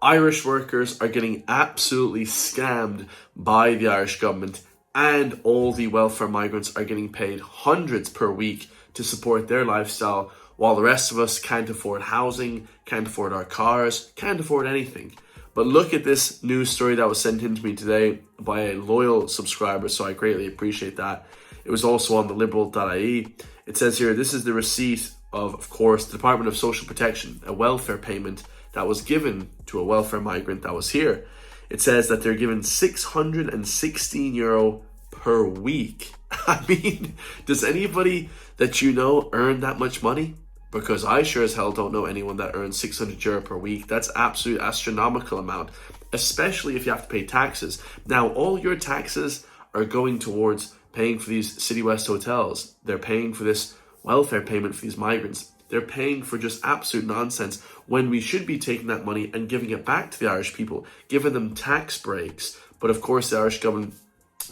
Irish workers are getting absolutely scammed by the Irish government, and all the welfare migrants are getting paid hundreds per week to support their lifestyle, while the rest of us can't afford housing, can't afford our cars, can't afford anything. But look at this news story that was sent in to me today by a loyal subscriber, so I greatly appreciate that. It was also on the liberal.ie. It says here, this is the receipt of course, the Department of Social Protection, a welfare payment that was given to a welfare migrant that was here. It says that they're given €616 per week. I mean, does anybody that you know earn that much money? Because I sure as hell don't know anyone that earns €600 per week. That's absolute astronomical amount, especially if you have to pay taxes. Now, all your taxes are going towards paying for these City West hotels. They're paying for this welfare payment for these migrants. They're paying for just absolute nonsense when we should be taking that money and giving it back to the Irish people, giving them tax breaks. But of course, the Irish government,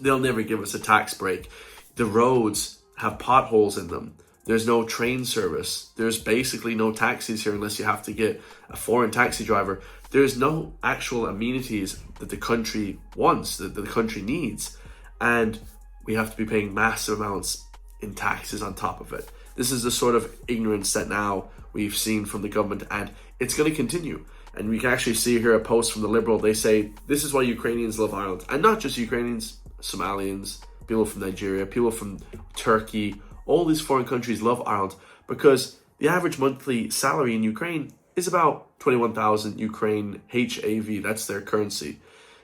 they'll never give us a tax break. The roads have potholes in them. There's no train service. There's basically no taxis here unless you have to get a foreign taxi driver. There's no actual amenities that the country wants, that the country needs. And we have to be paying massive amounts in taxes on top of it. This is the sort of ignorance that now we've seen from the government, and it's going to continue. And we can actually see here a post from the Liberal. They say, this is why Ukrainians love Ireland. And not just Ukrainians, Somalians, people from Nigeria, people from Turkey, all these foreign countries love Ireland because the average monthly salary in Ukraine is about 21,000 Ukraine HAV. That's their currency,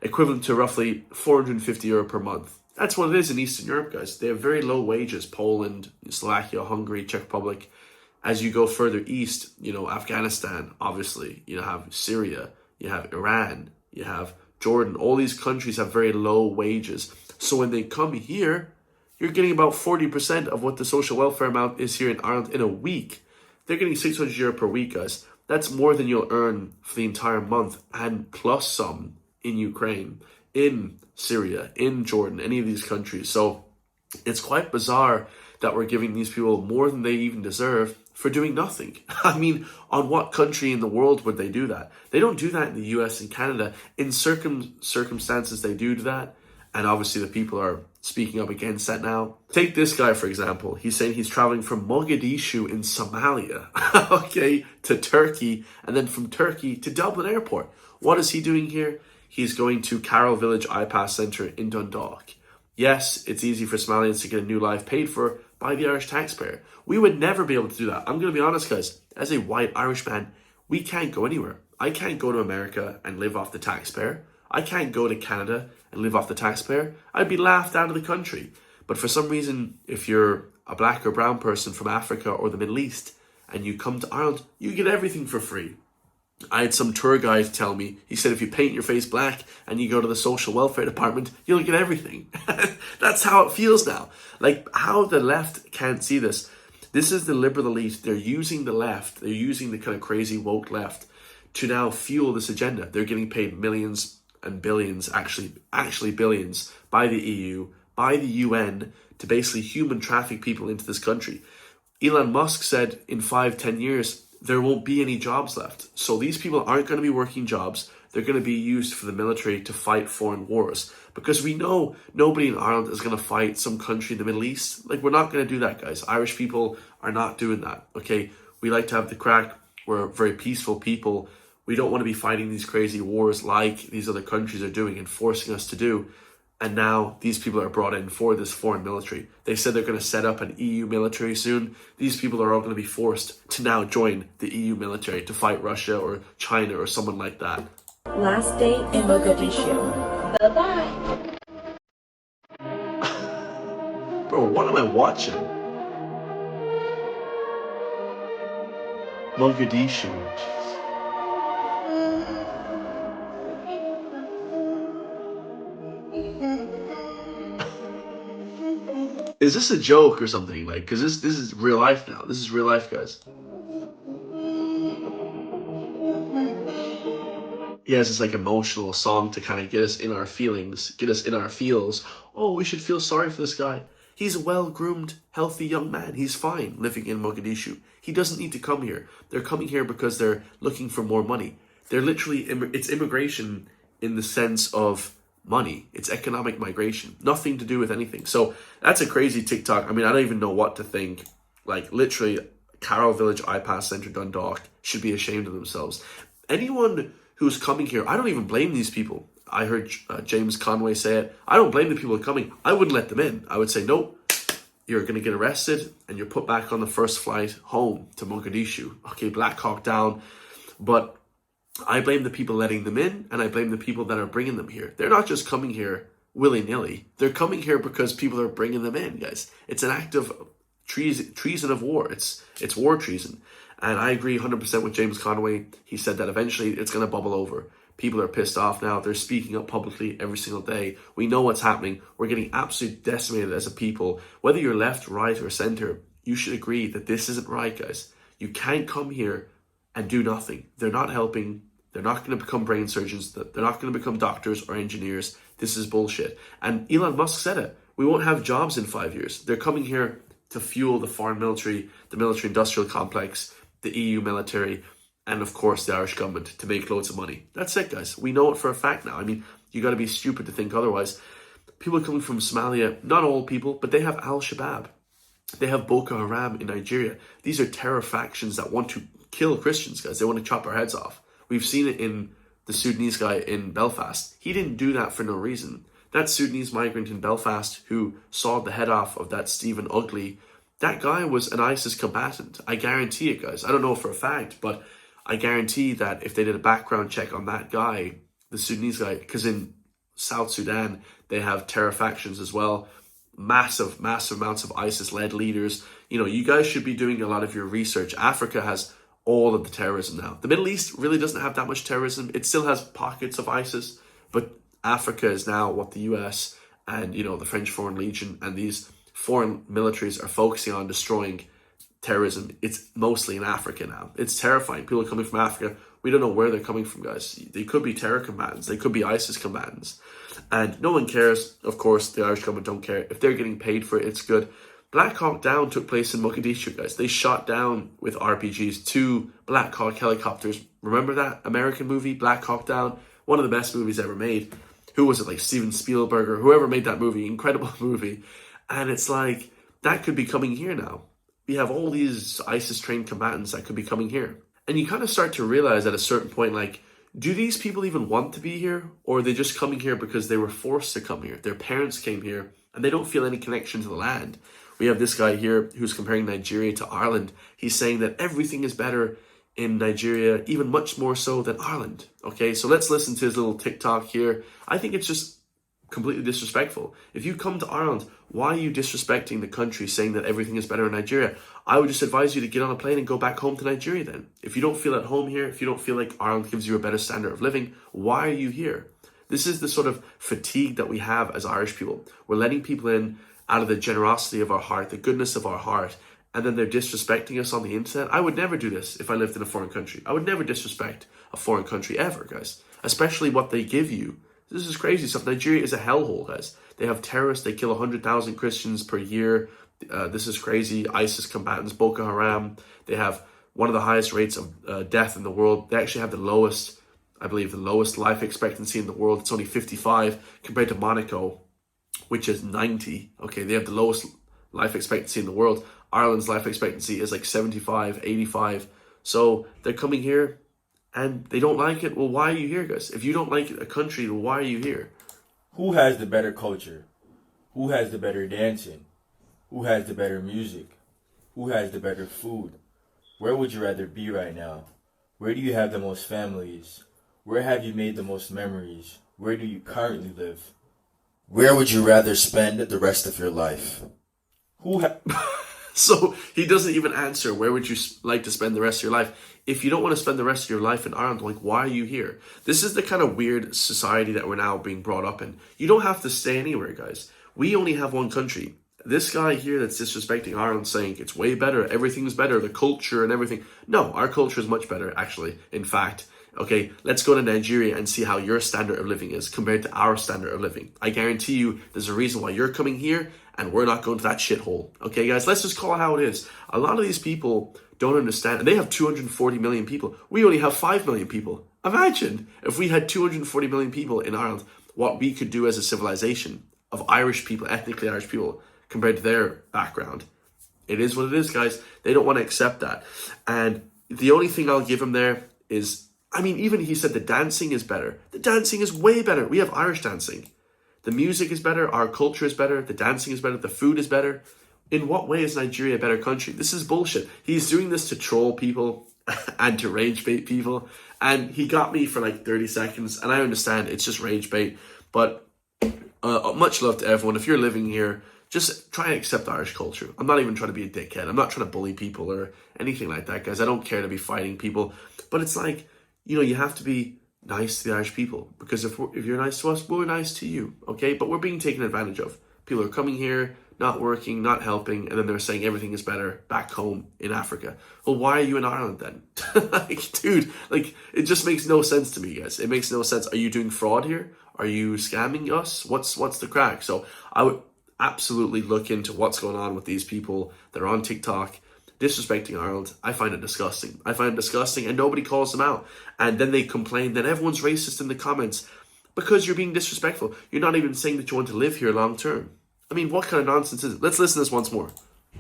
equivalent to roughly €450 per month. That's what it is in Eastern Europe, guys. They have very low wages. Poland, Slovakia, Hungary, Czech Republic. As you go further east, Afghanistan, obviously, you have Syria, you have Iran, you have Jordan. All these countries have very low wages. So when they come here, you're getting about 40% of what the social welfare amount is here in Ireland in a week. They're getting €600 per week, guys. That's more than you'll earn for the entire month, and plus some in Ukraine, in Syria, in Jordan, any of these countries. So it's quite bizarre that we're giving these people more than they even deserve for doing nothing. I mean, on what country in the world would they do that? They don't do that in the US and Canada. In circumstances, they do that. And obviously the people are speaking up against that now. Take this guy, for example. He's saying he's traveling from Mogadishu in Somalia, okay, to Turkey, and then from Turkey to Dublin Airport. What is he doing here? He's going to Carroll Village iPass Centre in Dundalk. Yes, it's easy for Somalians to get a new life paid for by the Irish taxpayer. We would never be able to do that. I'm going to be honest, guys. As a white Irish man, we can't go anywhere. I can't go to America and live off the taxpayer. I can't go to Canada and live off the taxpayer. I'd be laughed out of the country. But for some reason, if you're a black or brown person from Africa or the Middle East and you come to Ireland, you get everything for free. I had some tour guide tell me, he said, if you paint your face black and you go to the social welfare department, you'll get everything. That's how it feels now. Like, how the left can't see this. This is the liberal elite. They're using the left. They're using the kind of crazy woke left to now fuel this agenda. They're getting paid millions and billions, actually billions, by the EU, by the UN, to basically human traffic people into this country. Elon Musk said in 5-10 years, there won't be any jobs left. So these people aren't going to be working jobs. They're going to be used for the military to fight foreign wars. Because we know nobody in Ireland is going to fight some country in the Middle East. Like, we're not going to do that, guys. Irish people are not doing that, okay? We like to have the crack. We're very peaceful people. We don't want to be fighting these crazy wars like these other countries are doing and forcing us to do. And now these people are brought in for this foreign military. They said they're going to set up an EU military soon. These people are all going to be forced to now join the EU military to fight Russia or China or someone like that. Last day in Mogadishu. Bye-bye. Bro, what am I watching? Mogadishu. Is this a joke or something? Like, because this is real life now. This is real life, guys. He has this like emotional song to kind of get us in our feelings, get us in our feels. Oh, we should feel sorry for this guy. He's a well-groomed, healthy young man. He's fine living in Mogadishu. He doesn't need to come here. They're coming here because they're looking for more money. They're literally, it's immigration in the sense of money. It's economic migration, nothing to do with anything. So that's a crazy TikTok. I mean, I don't even know what to think. Like literally, Carroll Village iPass Centre Dundalk should be ashamed of themselves. Anyone who's coming here, I don't even blame these people. I heard James Conway say it. I don't blame the people coming. I wouldn't let them in. I would say, nope, you're going to get arrested and you're put back on the first flight home to Mogadishu. Okay, Black Hawk down. But I blame the people letting them in, and I blame the people that are bringing them here. They're not just coming here willy-nilly. They're coming here because people are bringing them in, guys. It's an act of treason of war. It's war treason. And I agree 100% with James Conway. He said that eventually it's going to bubble over. People are pissed off now. They're speaking up publicly every single day. We know what's happening. We're getting absolutely decimated as a people. Whether you're left, right, or center, you should agree that this isn't right, guys. You can't come here and do nothing. They're not helping. They're not going to become brain surgeons. They're not going to become doctors or engineers. This is bullshit. And Elon Musk said it. We won't have jobs in 5 years. They're coming here to fuel the foreign military, the military-industrial complex, the EU military, and of course the Irish government to make loads of money. That's it, guys. We know it for a fact now. I mean, you got to be stupid to think otherwise. People coming from Somalia, not all people, but they have Al-Shabaab. They have Boko Haram in Nigeria. These are terror factions that want to kill Christians, guys. They want to chop our heads off. We've seen it in the Sudanese guy in Belfast. He didn't do that for no reason. That Sudanese migrant in Belfast who sawed the head off of that Stephen Ugly, that guy was an ISIS combatant. I guarantee it, guys. I don't know for a fact, but I guarantee that if they did a background check on that guy, the Sudanese guy, because in South Sudan, they have terror factions as well. Massive amounts of ISIS-led leaders. You know, you guys should be doing a lot of your research. Africa has all of the terrorism now. The Middle East really doesn't have that much terrorism. It still has pockets of ISIS, but Africa is now what the US and, you know, the French Foreign Legion and these foreign militaries are focusing on destroying terrorism. It's mostly in Africa now. It's terrifying. People are coming from Africa. We don't know where they're coming from, guys. They could be terror combatants. They could be ISIS combatants. And no one cares. Of course, the Irish government don't care. If they're getting paid for it, it's good. Black Hawk Down took place in Mogadishu, guys. They shot down with RPGs 2 Black Hawk helicopters. Remember that American movie, Black Hawk Down? One of the best movies ever made. Who was it, like Steven Spielberg or whoever made that movie? Incredible movie. And it's like, that could be coming here now. We have all these ISIS-trained combatants that could be coming here. And you kind of start to realize at a certain point, like, do these people even want to be here? Or are they just coming here because they were forced to come here? Their parents came here and they don't feel any connection to the land. We have this guy here who's comparing Nigeria to Ireland. He's saying that everything is better in Nigeria, even much more so than Ireland. Okay, so let's listen to his little TikTok here. I think it's just completely disrespectful. If you come to Ireland, why are you disrespecting the country, saying that everything is better in Nigeria? I would just advise you to get on a plane and go back home to Nigeria then. If you don't feel at home here, if you don't feel like Ireland gives you a better standard of living, why are you here? This is the sort of fatigue that we have as Irish people. We're letting people in out of the generosity of our heart, the goodness of our heart, and then they're disrespecting us on the internet. I would never do this if I lived in a foreign country. I would never disrespect a foreign country ever, guys. Especially what they give you. This is crazy stuff. Nigeria is a hellhole, guys. They have terrorists. They kill 100,000 Christians per year. This is crazy. ISIS combatants, Boko Haram. They have one of the highest rates of death in the world. They actually have the lowest, I believe, the lowest life expectancy in the world. It's only 55 compared to Monaco, which is 90. Okay, they have the lowest life expectancy in the world. Ireland's life expectancy is like 75, 85. So they're coming here and they don't like it. Well, why are you here, guys? If you don't like a country, then why are you here? Who has the better culture? Who has the better dancing? Who has the better music? Who has the better food? Where would you rather be right now? Where do you have the most families? Where have you made the most memories? Where do you currently live? Where would you rather spend the rest of your life? So he doesn't even answer, where would you like to spend the rest of your life? If you don't want to spend the rest of your life in Ireland, like, why are you here? This is the kind of weird society that we're now being brought up in. You don't have to stay anywhere, guys. We only have one country. This guy here that's disrespecting Ireland, saying it's way better, everything's better, the culture and everything. No, our culture is much better, actually. In fact, okay, let's go to Nigeria and see how your standard of living is compared to our standard of living. I guarantee you there's a reason why you're coming here and we're not going to that shithole. Okay, guys, let's just call it how it is. A lot of these people don't understand, and they have 240 million people. We only have 5 million people. Imagine if we had 240 million people in Ireland, what we could do as a civilization of Irish people, ethnically Irish people, compared to their background. It is what it is, guys. They don't want to accept that. And the only thing I'll give him there is, I mean, even he said the dancing is better. The dancing is way better. We have Irish dancing. The music is better. Our culture is better. The dancing is better. The food is better. In what way is Nigeria a better country? This is bullshit. He's doing this to troll people and to rage bait people. And he got me for like 30 seconds. And I understand it's just rage bait. But much love to everyone. If you're living here, just try and accept Irish culture. I'm not even trying to be a dickhead. I'm not trying to bully people or anything like that, guys. I don't care to be fighting people. But it's like, you have to be nice to the Irish people. Because if you're nice to us, we're nice to you, okay? But we're being taken advantage of. People are coming here, not working, not helping, and then they're saying everything is better back home in Africa. Well, why are you in Ireland then? Like, dude, like, it just makes no sense to me, guys. It makes no sense. Are you doing fraud here? Are you scamming us? What's the crack? So I would absolutely look into what's going on with these people that are on TikTok disrespecting Ireland. I find it disgusting. And nobody calls them out. And then they complain that everyone's racist in the comments because you're being disrespectful. You're not even saying that you want to live here long term. I mean, what kind of nonsense is it? Let's listen to this once more.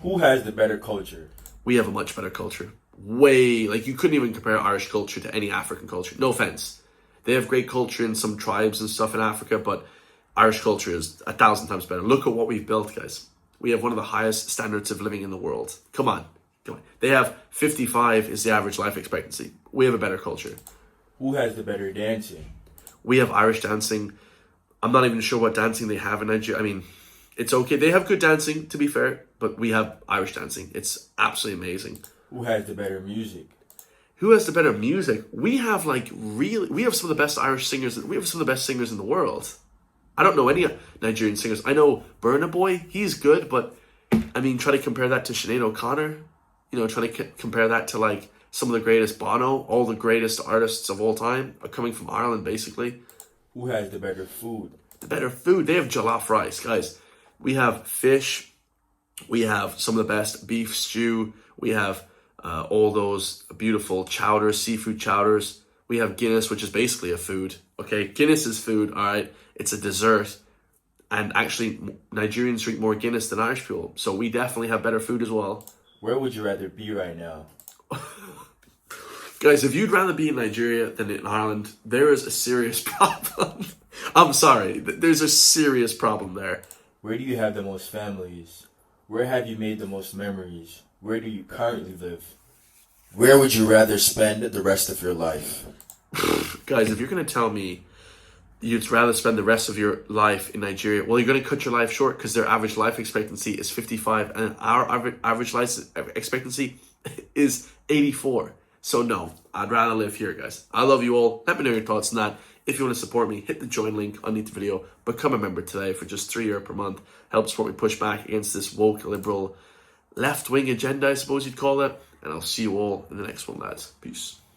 Who has the better culture? We have a much better culture. Way, like, you couldn't even compare Irish culture to any African culture. No offense. They have great culture in some tribes and stuff in Africa, but Irish culture is 1,000 times better. Look at what we've built, guys. We have one of the highest standards of living in the world. Come on. They have 55 is the average life expectancy. We have a better culture. Who has the better dancing? We have Irish dancing. I'm not even sure what dancing they have in Nigeria. I mean, it's okay. They have good dancing, to be fair, but we have Irish dancing. It's absolutely amazing. Who has the better music? Who has the better music? We have we have some of the best Irish singers. We have some of the best singers in the world. I don't know any Nigerian singers. I know Burna Boy, he's good, but I mean, try to compare that to Sinead O'Connor. Try to compare that to like some of the greatest Bono, all the greatest artists of all time are coming from Ireland, basically. Who has the better food? The better food. They have jollof rice, guys. We have fish. We have some of the best beef stew. We have all those beautiful chowders, seafood chowders. We have Guinness, which is basically a food. Okay, Guinness is food, all right? It's a dessert. And actually, Nigerians drink more Guinness than Irish people. So we definitely have better food as well. Where would you rather be right now? Guys, if you'd rather be in Nigeria than in Ireland, there is a serious problem. I'm sorry. There's a serious problem there. Where do you have the most families? Where have you made the most memories? Where do you currently live? Where would you rather spend the rest of your life? Guys, if you're going to tell me you'd rather spend the rest of your life in Nigeria, well, you're going to cut your life short because their average life expectancy is 55 and our average life expectancy is 84. So no, I'd rather live here, guys. I love you all. Let me know your thoughts on that. If you want to support me, hit the join link underneath the video. Become a member today for just €3 per month. Help support me push back against this woke, liberal, left-wing agenda, I suppose you'd call it. And I'll see you all in the next one, lads. Peace.